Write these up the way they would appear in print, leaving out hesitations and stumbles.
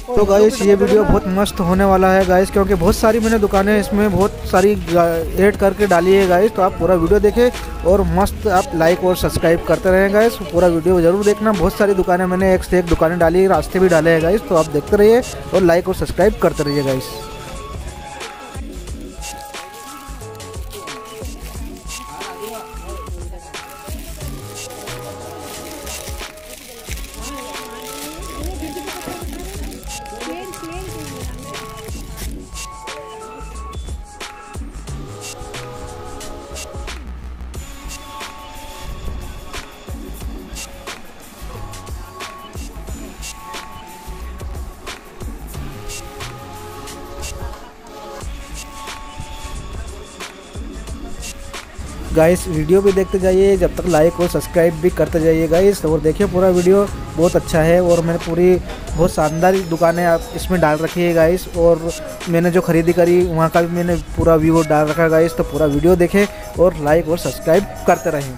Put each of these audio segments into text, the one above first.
तो गाइस ये वीडियो बहुत मस्त होने वाला है गाइस, क्योंकि बहुत सारी मैंने दुकानें इसमें बहुत सारी ऐड करके डाली है गाइस। तो आप पूरा वीडियो देखें और मस्त आप लाइक और सब्सक्राइब करते रहें गाइस। पूरा वीडियो ज़रूर देखना। बहुत सारी दुकानें मैंने एक से एक दुकानें डाली, रास्ते भी डाले हैं गाइस। तो आप देखते रहिए और लाइक और सब्सक्राइब करते रहिए गाइस। गाइस वीडियो भी देखते जाइए, जब तक लाइक और सब्सक्राइब भी करते जाइए गाइस। और देखिए पूरा वीडियो बहुत अच्छा है और मैंने पूरी बहुत शानदार दुकानें आप इसमें डाल रखी है गाइस। और मैंने जो खरीदी करी वहाँ का भी मैंने पूरा व्यू डाल रखा है गाइस। तो पूरा वीडियो देखें और लाइक और सब्सक्राइब करते रहें।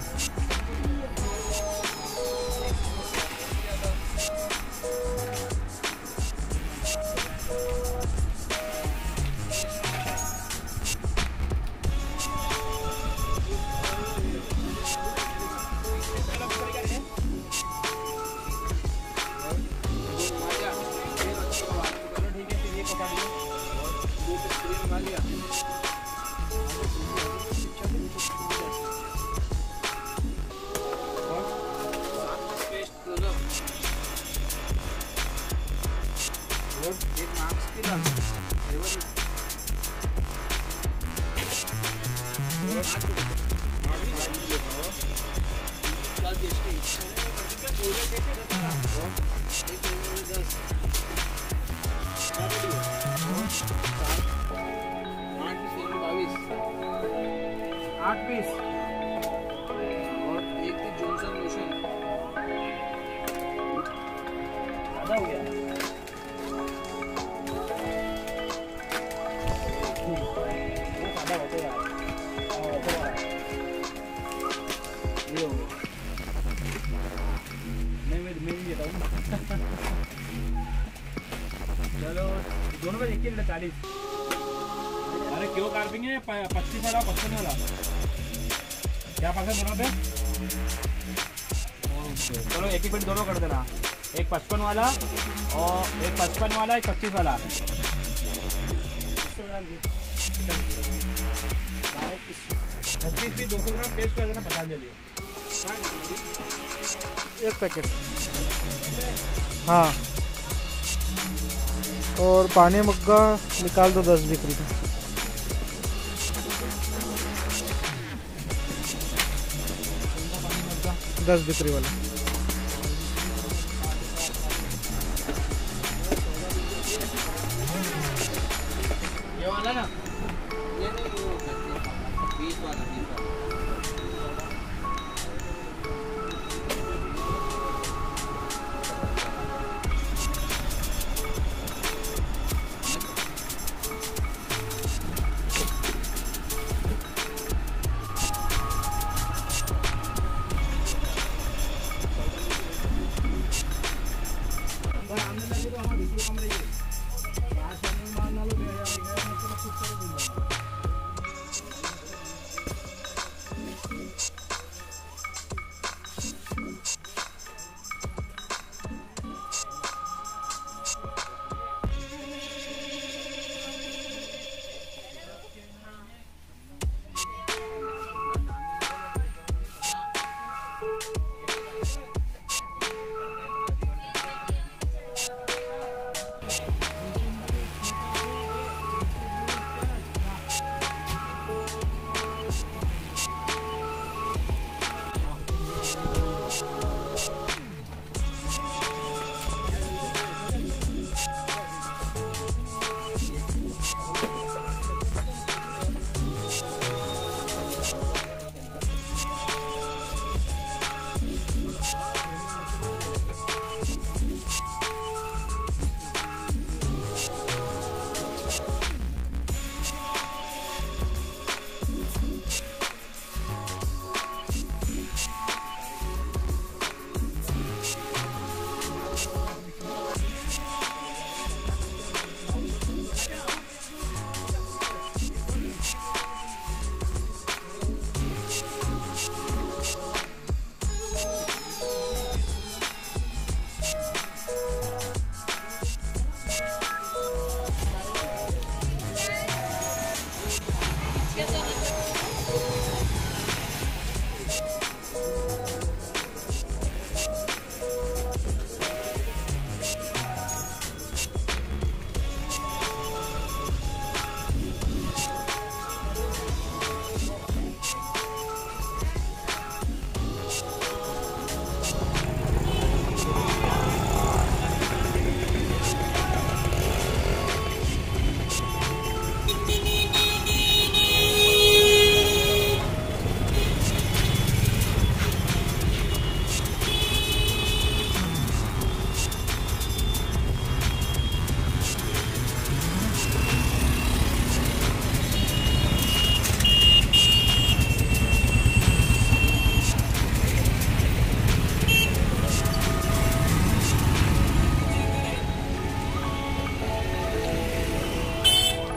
आठ पीस और एक जॉनसन लोशन ज्यादा हो गया। चलो दोनों में एक 40। अरे क्यों कार्पिंग है 25 वाला 55 वाला क्या पास है दोनों पे। चलो एक पेट दोनों कर देना, एक 55 वाला और एक 55 वाला एक 25 वाला। 25 भी 200 ग्राम पेस्ट कर देना पतंजलि एक पैकेट। हाँ और पानी मग्गा निकाल दो 10 बिक्री का। दस बिक्री वाला। ये वाला ना, ये नहीं वो 20 वाला 20 वाला।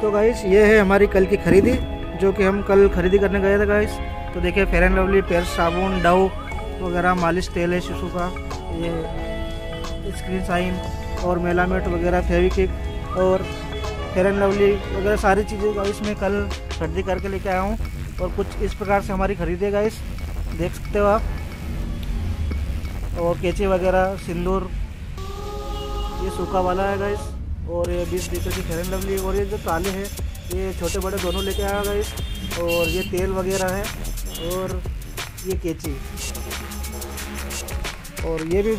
तो गाइस ये है हमारी कल की खरीदी, जो कि हम कल खरीदी करने गए थे गाइस। तो देखिए फेयर एंड लवली, पेयर साबुन, डव वगैरह, मालिश तेल है शिशु का, ये स्क्रीन साइन और मेलामेट वगैरह, फेविक्विक और फेयर एंड लवली वगैरह सारी चीज़ें गाइस मैं कल खरीदी करके लेके आया हूँ। और कुछ इस प्रकार से हमारी खरीदी है गाइस, देख सकते हो आप। और कैंची वगैरह, सिंदूर, ये सूखा वाला है गाइस। और ये 20 लीटर की फेयर एंड लवली। और ये जो ताले हैं ये छोटे बड़े दोनों लेके आया गाइस। और ये तेल वगैरह है और ये कैंची। और ये भी